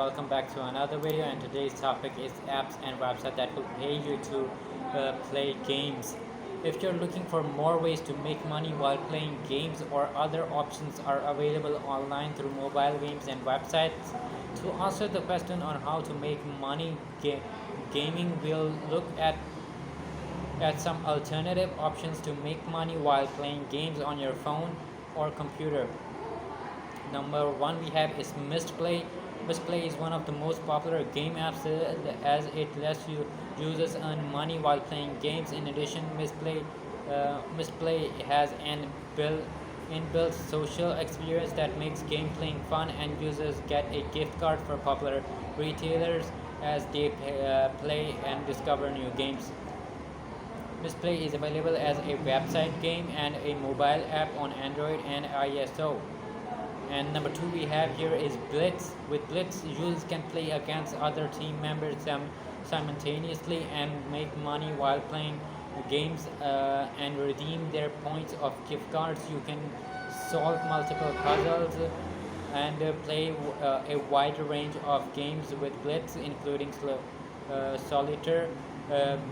welcome back to another video, and today's topic is apps and websites that will pay you to play games. If you're looking for more ways to make money while playing games, or other options are available online through mobile games and websites. To answer the question on how to make money gaming, we'll look at some alternative options to make money while playing games on your phone or computer. Number one we have is Misplay. Misplay is one of the most popular game apps as it lets users earn money while playing games. In addition, Misplay has an inbuilt social experience that makes game playing fun, and users get a gift card for popular retailers as they play and discover new games. Misplay is available as a website game and a mobile app on Android and iOS. And number two we have here is Blitz. With Blitz, users can play against other team members simultaneously and make money while playing games and redeem their points of gift cards. You can solve multiple puzzles and play a wide range of games with Blitz, including solitaire,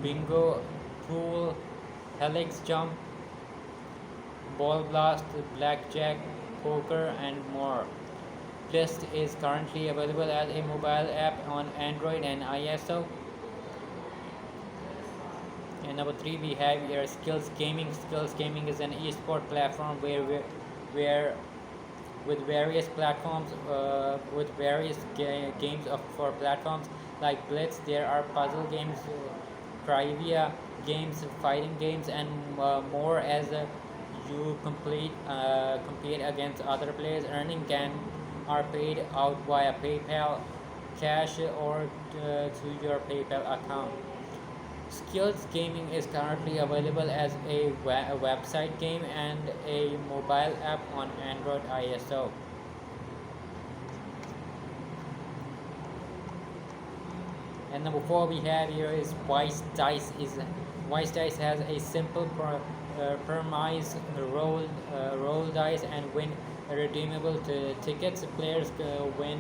bingo, pool, helix jump, ball blast, blackjack, poker, and more. Blitz is currently available as a mobile app on Android and iOS. And number three we have here Skills Gaming. Skills Gaming is an esport platform where with various platforms with various games for platforms like Blitz. There are puzzle games, trivia games, fighting games, and more. As you compete against other players, earning can are paid out via PayPal, cash, or to your PayPal account. Skills Gaming is currently available as a website game and a mobile app on Android iOS. And number four we have here is Wise Dice. Wise Dice has a simple premise: roll dice and win redeemable tickets. Players win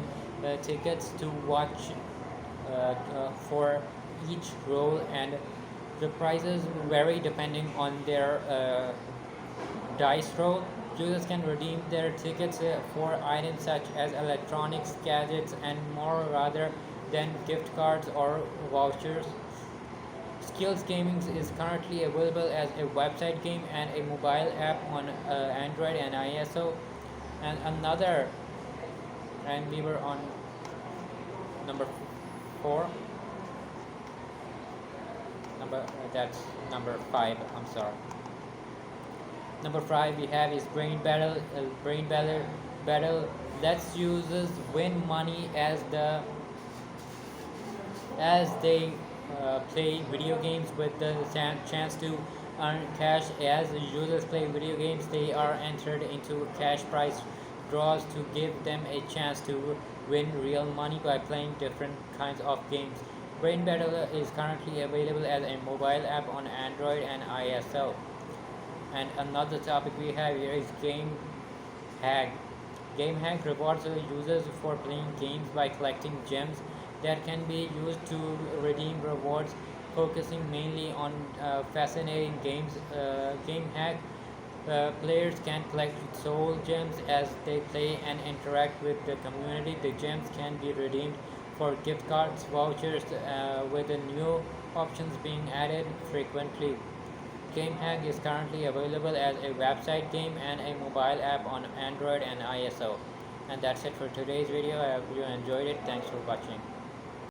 tickets to watch for each roll, and the prizes vary depending on their dice roll. Users can redeem their tickets for items such as electronics, gadgets, and more, rather than gift cards or vouchers. Skills Gaming is currently available as a website game and a mobile app on Android and iOS. And we were on number four. That's number five. I'm sorry. Number five we have is Brain Battle. Battle lets users win money as they play video games with the chance to earn cash. As users play video games, they are entered into cash prize draws to give them a chance to win real money by playing different kinds of games. Brain Battle is currently available as a mobile app on Android and iOS. And another topic we have here is Game Hack. Game Hack rewards users for playing games by collecting gems that can be used to redeem rewards, focusing mainly on fascinating games. Game Hack players can collect soul gems as they play and interact with the community. The gems can be redeemed for gift cards, vouchers, with the new options being added frequently. Game Hack is currently available as a website game and a mobile app on Android and iOS. And that's it for today's video. I hope you enjoyed it. Thanks for watching.